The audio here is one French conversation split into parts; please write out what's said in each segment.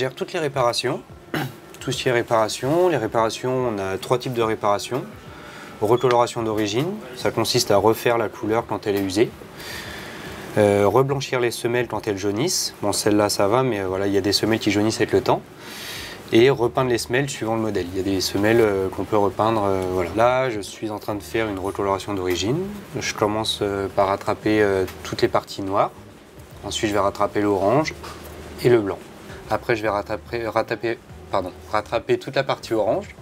gère toutes les réparations. Tout ce qui est réparation. Les réparations, on a 3 types de réparations. Recoloration d'origine, ça consiste à refaire la couleur quand elle est usée. Reblanchir les semelles quand elles jaunissent. Bon, celle-là, ça va, mais voilà, il y a des semelles qui jaunissent avec le temps. Et repeindre les semelles suivant le modèle. Il y a des semelles qu'on peut repeindre. Voilà. Là, je suis en train de faire une recoloration d'origine. Je commence par rattraper toutes les parties noires. Ensuite, je vais rattraper l'orange et le blanc. Après, je vais rattraper toute la partie orange.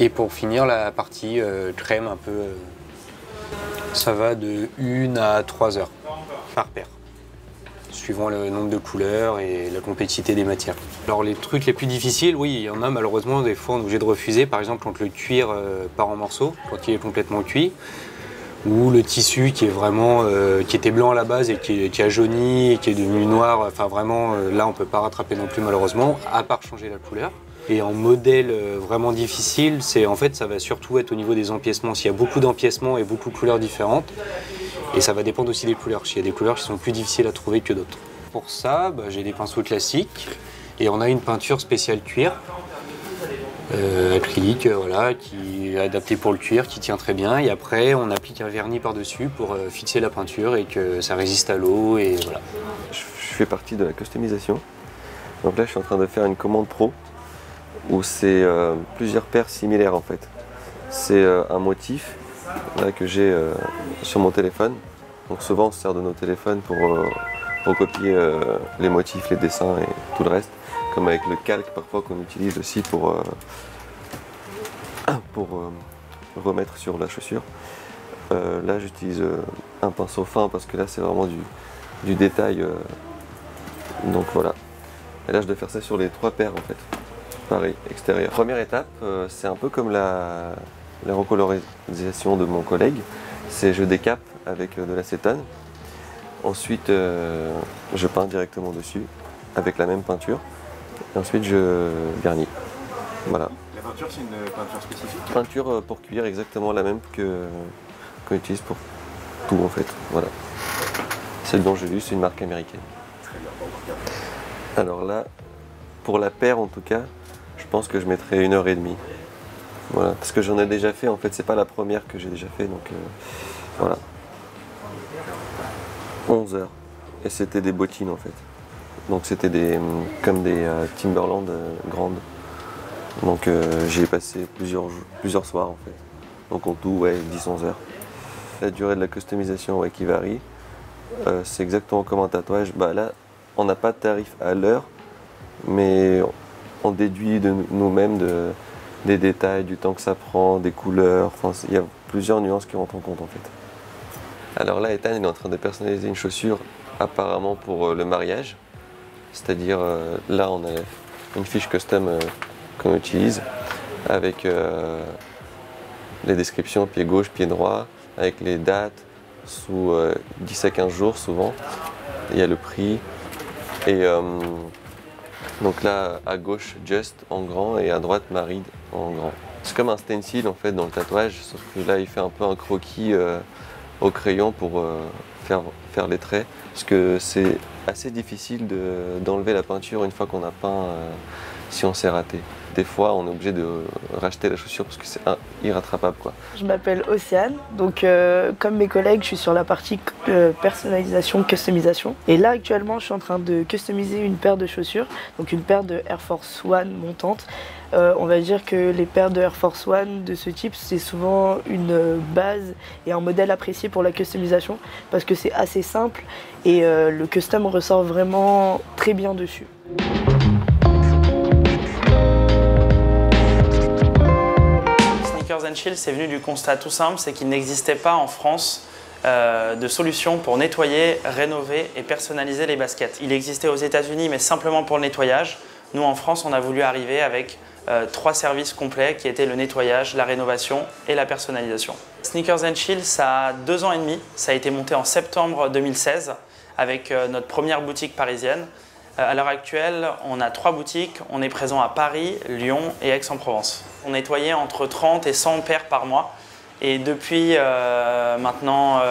Et pour finir, la partie crème un peu. Ça va de 1 à 3 heures par paire, suivant le nombre de couleurs et la complexité des matières. Alors les trucs les plus difficiles, oui, il y en a malheureusement, des fois on est obligé de refuser, par exemple quand le cuir part en morceaux, quand il est complètement cuit, ou le tissu qui est vraiment, qui était blanc à la base et qui a jauni et qui est devenu noir, enfin vraiment là on ne peut pas rattraper non plus malheureusement, à part changer la couleur. Et en modèle vraiment difficile, en fait ça va surtout être au niveau des empiècements, s'il y a beaucoup d'empiècements et beaucoup de couleurs différentes. Et ça va dépendre aussi des couleurs. Il y a des couleurs qui sont plus difficiles à trouver que d'autres. Pour ça, j'ai des pinceaux classiques et on a une peinture spéciale cuir, acrylique, voilà, qui est adaptée pour le cuir, qui tient très bien. Et après, on applique un vernis par-dessus pour fixer la peinture et que ça résiste à l'eau. Et voilà. Je fais partie de la customisation. Donc là, je suis en train de faire une commande pro où c'est plusieurs paires similaires en fait. C'est un motif là, que j'ai sur mon téléphone. Donc souvent on se sert de nos téléphones pour copier les motifs, les dessins et tout le reste. Comme avec le calque parfois qu'on utilise aussi pour remettre sur la chaussure. Là j'utilise un pinceau fin parce que là c'est vraiment du détail. Donc voilà. Et là je dois faire ça sur les 3 paires en fait. Pareil, extérieur. Première étape, c'est un peu comme la recolorisation de mon collègue. C'est je décape avec de l'acétone. Ensuite, je peins directement dessus avec la même peinture. Et ensuite, je vernis. Voilà. La peinture, c'est une peinture spécifique? Peinture pour cuir, exactement la même qu'on utilise pour tout en fait. Voilà. Celle dont j'ai vu, c'est une marque américaine. Très bien, on va regarder. Alors là, pour la paire en tout cas, je pense que je mettrai 1h30. Voilà, parce que j'en ai déjà fait, en fait, c'est pas la première que j'ai déjà fait, donc voilà. 11 heures. Et c'était des bottines en fait. Donc c'était comme des Timberland grandes. Donc j'y ai passé plusieurs soirs en fait. Donc en tout, ouais, 10-11 heures. La durée de la customisation, ouais, qui varie. C'est exactement comme un tatouage. Bah là, on n'a pas de tarif à l'heure, mais on déduit de nous-mêmes des détails, du temps que ça prend, des couleurs. Enfin, il y a plusieurs nuances qui rentrent en compte en fait. Alors là, Ethan il est en train de personnaliser une chaussure apparemment pour le mariage. C'est-à-dire là, on a une fiche custom qu'on utilise avec les descriptions pied gauche, pied droit, avec les dates sous 10 à 15 jours souvent. Il y a le prix. Et donc là, à gauche, Just en grand et à droite, Married en grand. C'est comme un stencil en fait dans le tatouage, sauf que là, il fait un peu un croquis au crayon pour faire les traits. Parce que c'est assez difficile d'enlever la peinture une fois qu'on a peint si on s'est raté. Des fois, on est obligé de racheter la chaussure parce que c'est irrattrapable, quoi. Je m'appelle Océane, donc comme mes collègues, je suis sur la partie personnalisation, customisation. Et là, actuellement, je suis en train de customiser une paire de chaussures, donc une paire de Air Force One montante. On va dire que les paires de Air Force One de ce type, c'est souvent une base et un modèle apprécié pour la customisation parce que c'est assez simple et le custom ressort vraiment très bien dessus. Sneakers & Chill, c'est venu du constat tout simple, c'est qu'il n'existait pas en France de solution pour nettoyer, rénover et personnaliser les baskets. Il existait aux États-Unis, mais simplement pour le nettoyage. Nous, en France, on a voulu arriver avec 3 services complets qui étaient le nettoyage, la rénovation et la personnalisation. Sneakers & Chill, ça a 2 ans et demi. Ça a été monté en septembre 2016 avec notre première boutique parisienne. À l'heure actuelle, on a 3 boutiques. On est présent à Paris, Lyon et Aix-en-Provence. On nettoyait entre 30 et 100 paires par mois. Et depuis maintenant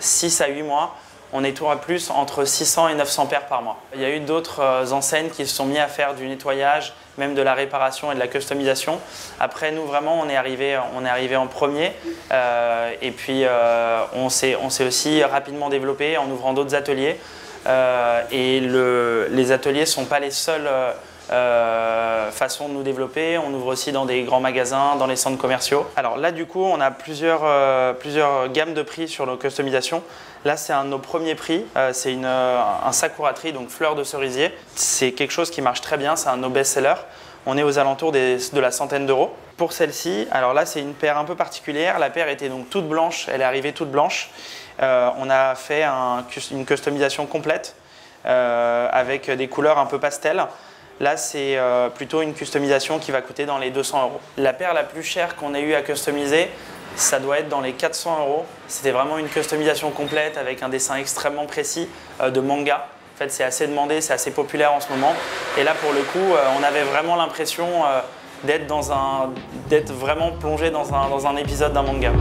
6 à 8 mois, on nettoie plus entre 600 et 900 paires par mois. Il y a eu d'autres enseignes qui se sont mis à faire du nettoyage, même de la réparation et de la customisation. Après, nous, vraiment, on est arrivé en premier. Et puis, on s'est aussi rapidement développé en ouvrant d'autres ateliers. Et les ateliers ne sont pas les seules façons de nous développer. On ouvre aussi dans des grands magasins, dans les centres commerciaux. Alors là, du coup, on a plusieurs gammes de prix sur nos customisations. Là, c'est un de nos premiers prix. C'est un sakura tree, donc fleur de cerisier. C'est quelque chose qui marche très bien. C'est un de nos best-sellers. On est aux alentours de la centaine d'euros. Pour celle-ci, alors là, c'est une paire un peu particulière. La paire était donc toute blanche. Elle est arrivée toute blanche. On a fait une customisation complète avec des couleurs un peu pastel. Là, c'est plutôt une customisation qui va coûter dans les 200 euros. La paire la plus chère qu'on ait eu à customiser, ça doit être dans les 400 euros. C'était vraiment une customisation complète avec un dessin extrêmement précis de manga. En fait, c'est assez demandé, c'est assez populaire en ce moment. Et là, pour le coup, on avait vraiment l'impression d'être vraiment plongé dans un épisode d'un manga.